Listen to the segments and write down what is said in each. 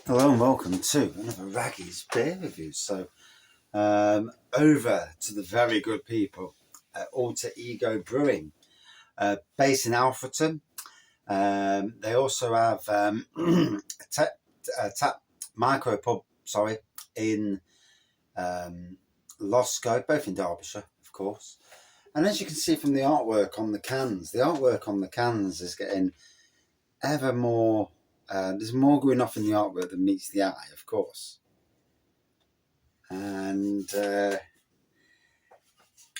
Hello and welcome to another Ragy's Beer review. So, over to the very good people at AlterEgo Brewing, based in Alfreton. They also have a tap micro pub, in Loscoe, both in Derbyshire, of course. And as you can see from the artwork on the cans, is getting ever more. There's more going off in the artwork than meets the eye, of course. And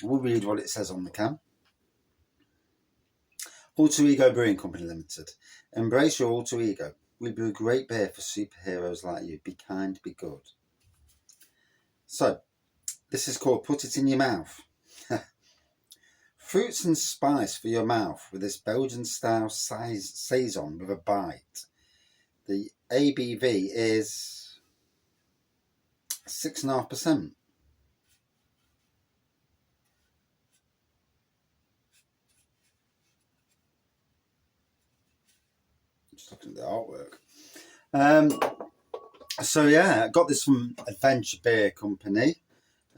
we'll read what it says on the can. AlterEgo Brewing Company Limited. Embrace your alter ego. We brew great beer for superheroes like you. Be kind, be good. So, this is called Put It in Your Mouth. Fruits and spice for your mouth with this Belgian style Saison with a bite. The ABV is 6.5%. Just looking at the artwork. So yeah, I got this from Adventure Beer Company.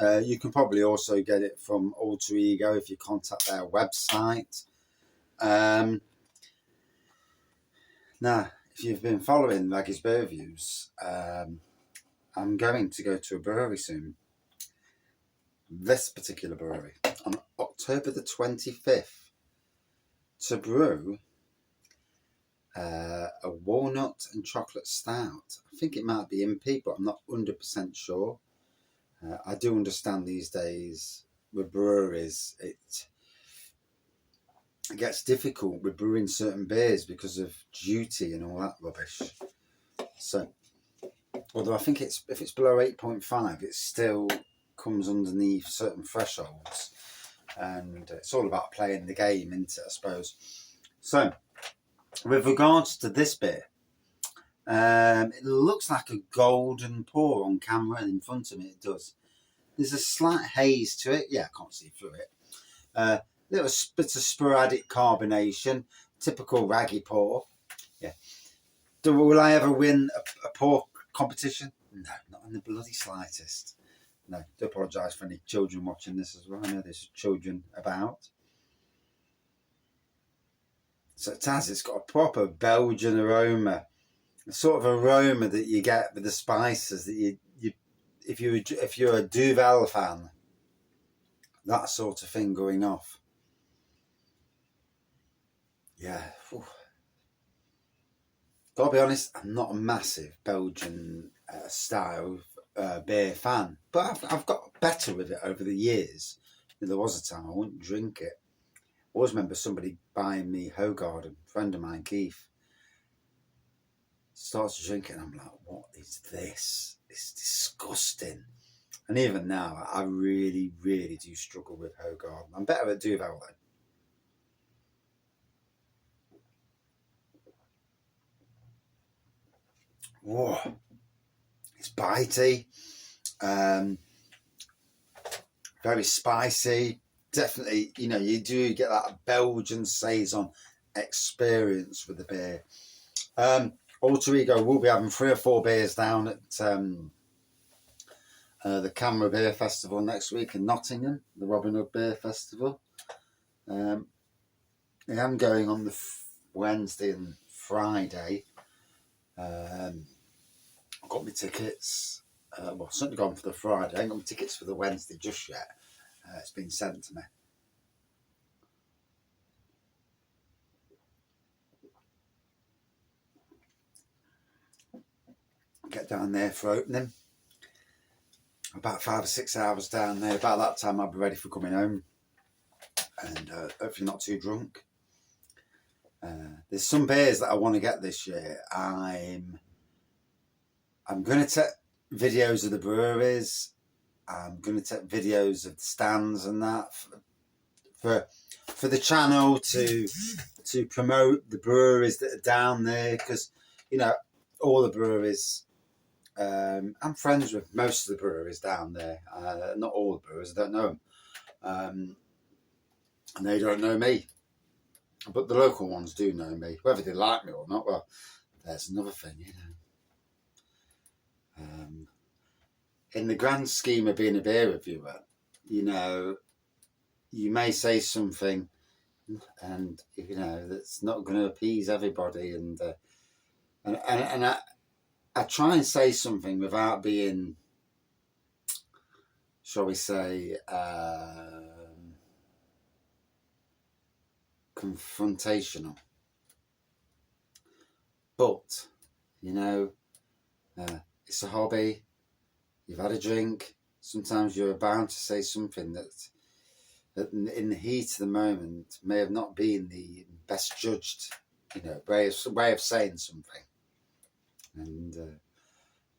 You can probably also get it from AlterEgo if you contact their website. Now, if you've been following Ragy's Beer Reviews, I'm going to go to a brewery soon. This particular brewery on October the 25th to brew a walnut and chocolate stout. I think it might be Impy, but I'm not 100% sure. I do understand these days with breweries it gets difficult with brewing certain beers because of duty and all that rubbish. So, although I think if it's below 8.5, it still comes underneath certain thresholds, and it's all about playing the game, isn't it, I suppose. So, with regards to this beer, it looks like a golden pour on camera, and in front of me it does. There's a slight haze to it. Yeah, I can't see through it. Little bit of sporadic carbonation, typical Ragy pour. Yeah. Will I ever win a pour competition? No, not in the bloody slightest. No, do apologise for any children watching this as well. I know there's children about. So it's got a proper Belgian aroma, the sort of aroma that you get with the spices that you if you're a Duvel fan, that sort of thing going off. Yeah. Whew. Gotta be honest, I'm not a massive Belgian style beer fan, but I've got better with it over the years. There was a time I wouldn't drink it. I always remember somebody buying me Hogarden, a friend of mine, Keith, starts to drink it and I'm like, what is this? It's disgusting. And even now, I really, really do struggle with Hogarden. I'm better at Duvel though. Whoa, it's bitey, very spicy. Definitely, you do get that Belgian Saison experience with the beer. AlterEgo will be having 3 or 4 beers down at the Camera Beer Festival next week in Nottingham, the Robin Hood Beer Festival. I am going on the Wednesday and Friday. I've got my tickets. Well, I've certainly gone for the Friday. I ain't got my tickets for the Wednesday just yet. It's been sent to me. Get down there for opening. About 5 or 6 hours down there. About that time I'll be ready for coming home. And hopefully not too drunk. There's some beers that I want to get this year. I'm going to take videos of the breweries. I'm going to take videos of the stands and that for the channel to promote the breweries that are down there, because all the breweries. I'm friends with most of the breweries down there. Not all the brewers, I don't know them, and they don't know me. But the local ones do know me. Whether they like me or not, well, there's another thing, In the grand scheme of being a beer reviewer, you know, you may say something, and you know that's not going to appease everybody, and I try and say something without being, shall we say, confrontational. But you know, it's a hobby. You've had a drink. Sometimes you're bound to say something that in the heat of the moment may have not been the best judged, you know, way of saying something. And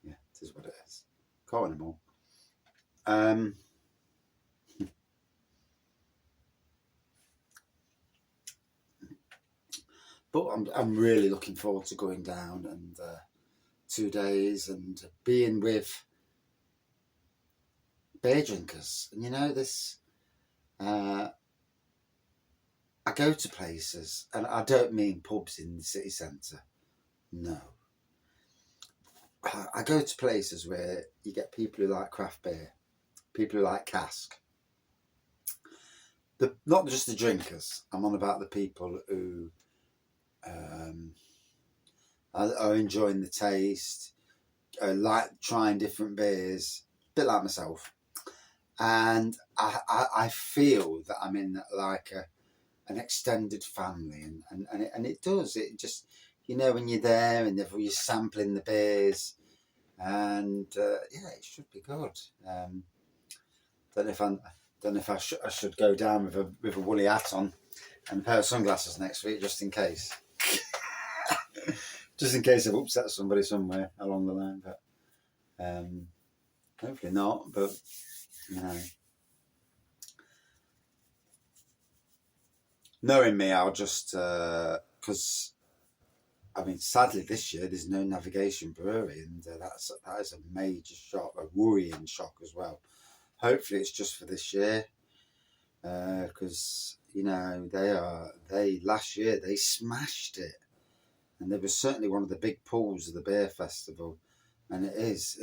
yeah, it is what it is. Can't anymore. But I'm really looking forward to going down and 2 days and being with beer drinkers. And you know, this I go to places, and I don't mean pubs in the city centre. No. I go to places where you get people who like craft beer, people who like cask. Not just the drinkers. I'm on about the people who are enjoying the taste, like trying different beers, a bit like myself. And I feel that I'm in like an extended family, and it does. It just, you know, when you're there and you're sampling the beers, and yeah, it should be good. Don't know if I should go down with a woolly hat on and a pair of sunglasses next week, just in case. Just in case I've upset somebody somewhere along the line, but hopefully not. But you know, knowing me, I'll just because I mean, sadly this year there's no Navigation Brewery, and that is a major shock, a worrying shock as well. Hopefully it's just for this year, because you know they last year they smashed it, and they were certainly one of the big pulls of the beer festival, and it is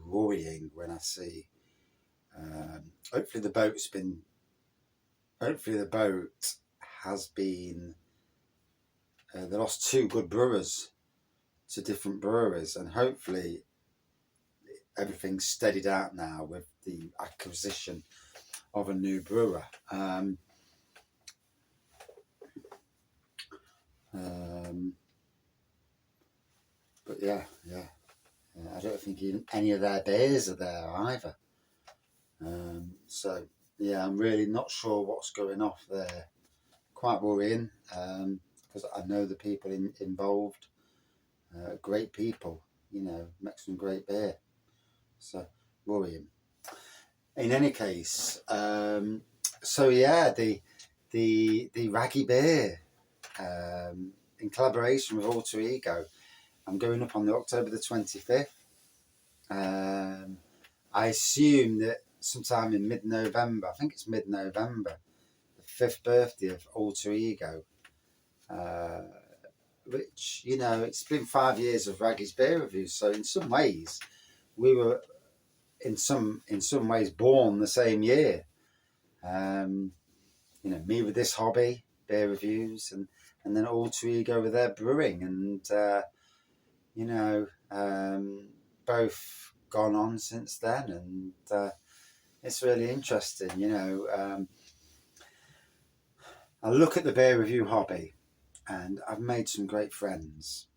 worrying when I see. Hopefully the boat has been. They lost 2 good brewers to different breweries, and hopefully everything's steadied out now with the acquisition of a new brewer. But yeah, I don't think even any of their beers are there either. So yeah, I'm really not sure what's going off there. Quite worrying, because I know the people involved, great people, you know, make some great beer. So worrying. In any case, so yeah, the Ragy Bear, in collaboration with AlterEgo, I'm going up on the October the 25th. I assume that sometime in mid-November, I think it's mid-November, the 5th birthday of AlterEgo, which, you know, it's been 5 years of Ragy's Beer Reviews, so in some ways we were in some ways born the same year. You know, me with this hobby, beer reviews, and then AlterEgo with their brewing, and you know, both gone on since then, and it's really interesting. You know, I look at the beer review hobby, and I've made some great friends.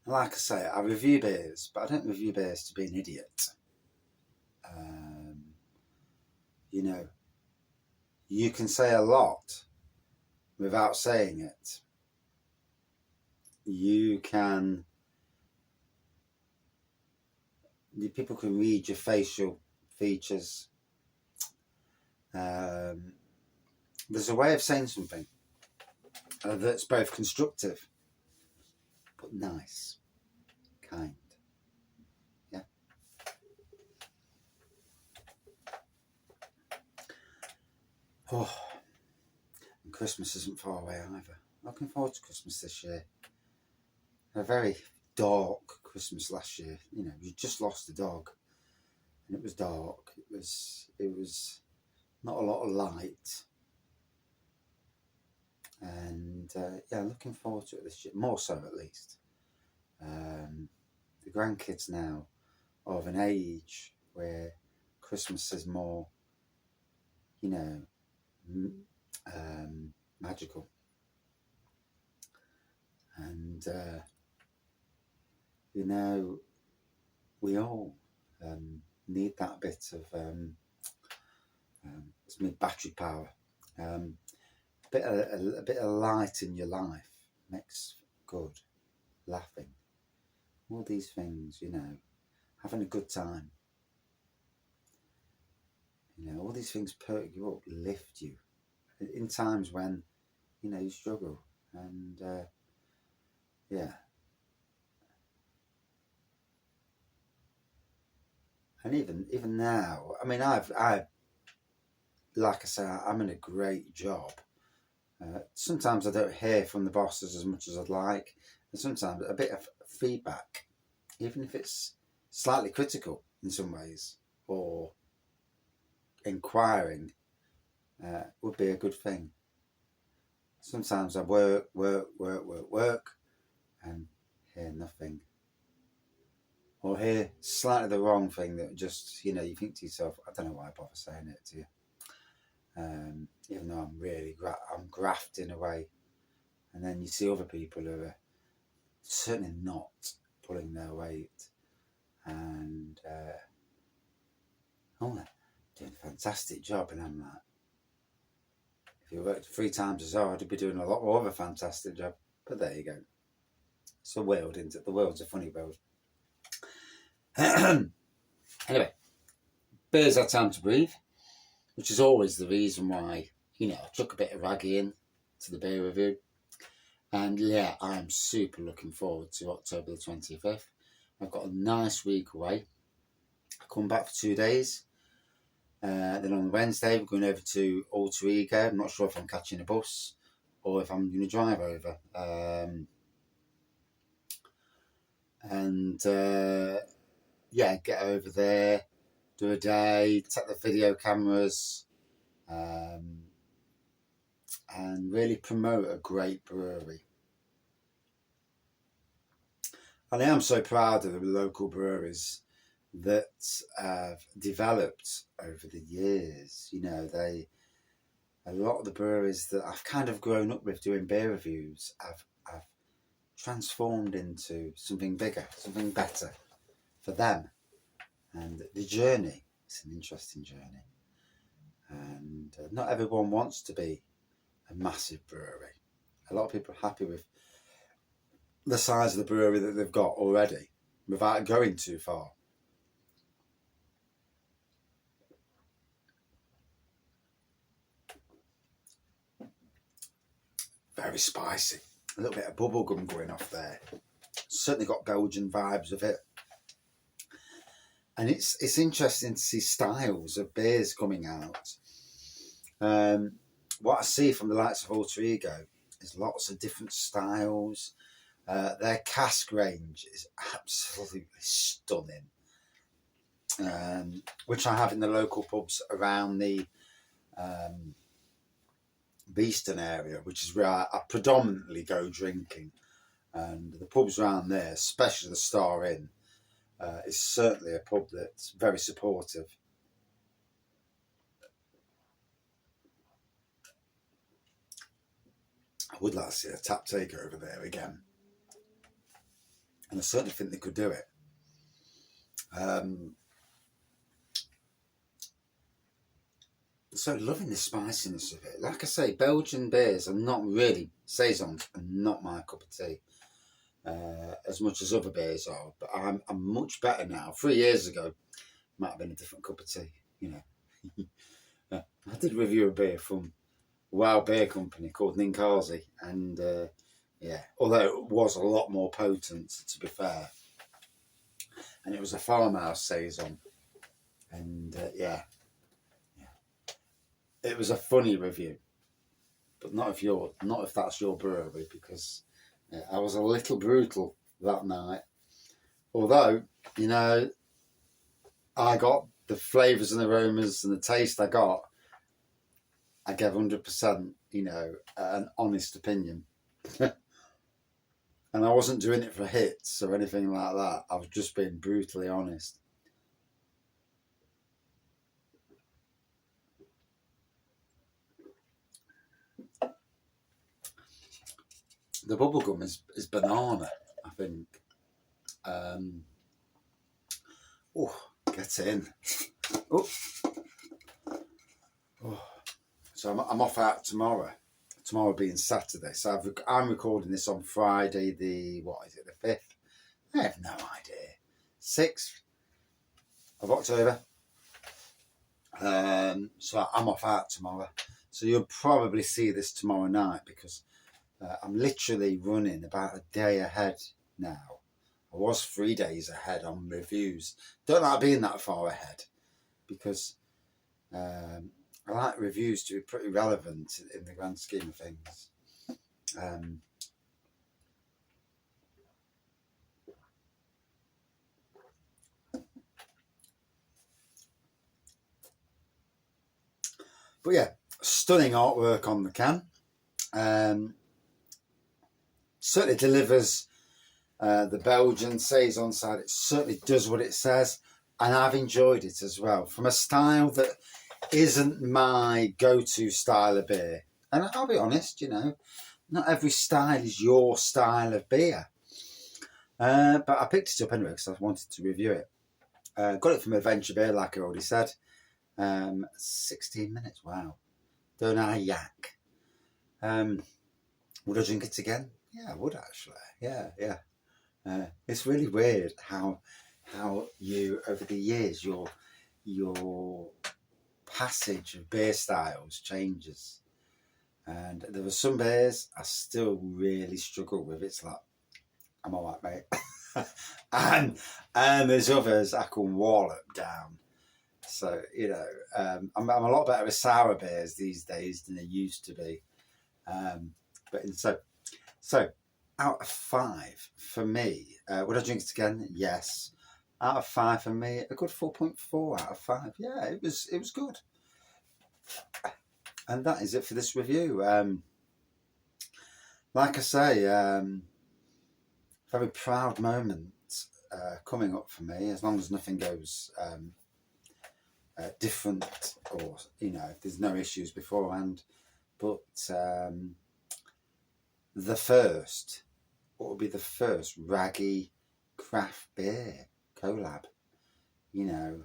Like I say, I review beers, but I don't review beers to be an idiot. You know, you can say a lot without saying it. People can read your facial features. There's a way of saying something that's both constructive but nice, kind. Yeah. Oh, and Christmas isn't far away either. Looking forward to Christmas this year. A very dark Christmas last year. You know, we just lost a dog, and it was dark. It was not a lot of light, and yeah, looking forward to it this year, more so at least. The grandkids now are of an age where Christmas is more, you know, magical, and you know, we all need that bit of it's me battery power, a bit of light in your life makes good, laughing, all these things, you know, having a good time, you know, all these things perk you up, lift you in times when, you know, you struggle, and yeah. And even now, I mean, I like I say, I'm in a great job. Sometimes I don't hear from the bosses as much as I'd like, and sometimes a bit of feedback, even if it's slightly critical in some ways or inquiring, would be a good thing. Sometimes I work, and hear nothing, or hear slightly the wrong thing that just, you know, you think to yourself, I don't know why I bother saying it to you. Even though I'm really I'm grafting away, and then you see other people who are certainly not pulling their weight, and oh, they're doing a fantastic job, and I'm like, if you worked 3 times as hard, you'd be doing a lot more of a fantastic job. But there you go. It's a world, isn't it? The world's a funny world. Anyway, beers have time to breathe, which is always the reason why, you know, I took a bit of Ragy in to the beer review. And yeah, I'm super looking forward to October the 25th. I've got a nice week away. I come back for 2 days. Then on Wednesday, we're going over to AlterEgo. I'm not sure if I'm catching a bus or if I'm going to drive over. Yeah, get over there, do a day, take the video cameras, and really promote a great brewery. And I am so proud of the local breweries that have developed over the years. You know, a lot of the breweries that I've kind of grown up with doing beer reviews have transformed into something bigger, something better for them. And the journey, it's an interesting journey. And not everyone wants to be a massive brewery. A lot of people are happy with the size of the brewery that they've got already without going too far. Very spicy. A little bit of bubblegum going off there. Certainly got Belgian vibes of it. And it's interesting to see styles of beers coming out. What I see from the likes of AlterEgo is lots of different styles. Their cask range is absolutely stunning, which I have in the local pubs around the Beeston area, which is where I predominantly go drinking. And the pubs around there, especially the Star Inn, is certainly a pub that's very supportive. I would like to see a tap taker over there again, and I certainly think they could do it. So loving the spiciness of it. Like I say, Belgian beers are not really, Saisons are not my cup of tea, as much as other beers are, but I'm much better now. 3 years ago, might have been a different cup of tea, you know. I did review a beer from a Wild Beer Company called newcomers, and yeah, although it was a lot more potent, to be fair, and it was a farmhouse Saison, and yeah, it was a funny review, but not if that's your brewery, because I was a little brutal that night. Although, you know, I got the flavours and aromas and the taste I got, I gave 100%, you know, an honest opinion. And I wasn't doing it for hits or anything like that. I was just being brutally honest. The bubblegum is banana, I think. Oh, get in. Oh. Oh. So I'm off out tomorrow. Tomorrow being Saturday. So I'm recording this on Friday, the 5th? I have no idea. 6th of October. So I'm off out tomorrow. So you'll probably see this tomorrow night because I'm literally running about a day ahead now. I was 3 days ahead on reviews. Don't like being that far ahead because I like reviews to be pretty relevant in the grand scheme of things. But yeah, stunning artwork on the can. Certainly delivers the Belgian Saison side. It certainly does what it says, and I've enjoyed it as well. From a style that isn't my go-to style of beer. And I'll be honest, you know, not every style is your style of beer. But I picked it up anyway because I wanted to review it. Got it from Adventure Beer, like I already said. 16 minutes, wow. Don't I yak? Would I drink it again? Yeah, I would actually. Yeah. It's really weird how you, over the years, your passage of beer styles changes. And there are some beers I still really struggle with. It's like, I'm all right, mate. and there's others I can wallop down. So, you know, I'm a lot better with sour beers these days than I used to be. So out of 5 for me, would I drink it again? Yes. Out of 5 for me, a good 4.4 out of 5. Yeah, it was good. And that is it for this review. Like I say, very proud moment coming up for me, as long as nothing goes different, or, you know, if there's no issues beforehand. But the first, what would be the first Ragy craft beer collab, you know,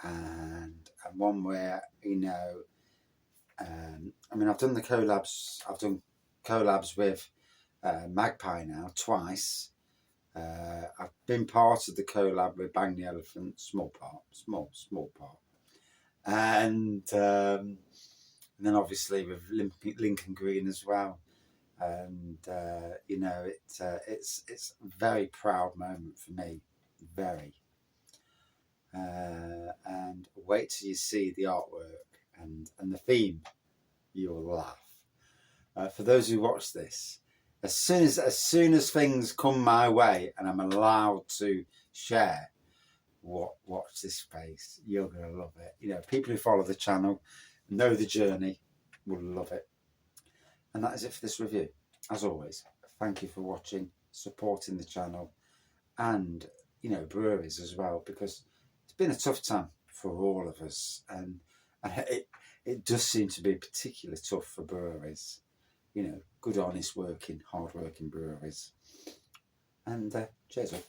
and one where, you know, I mean, I've done collabs with Magpie now twice. I've been part of the collab with Bang the Elephant, small part, and then obviously with Lincoln Green as well. And you know, it's a very proud moment for me, very. And wait till you see the artwork and the theme, you'll laugh. For those who watch this, as soon as things come my way and I'm allowed to share, watch this space. You're gonna love it. You know, people who follow the channel know the journey, will love it. And that is it for this review. As always, thank you for watching, supporting the channel, and, you know, breweries as well, because it's been a tough time for all of us, and it does seem to be particularly tough for breweries. You know, good, honest working, hard working breweries. And cheers up.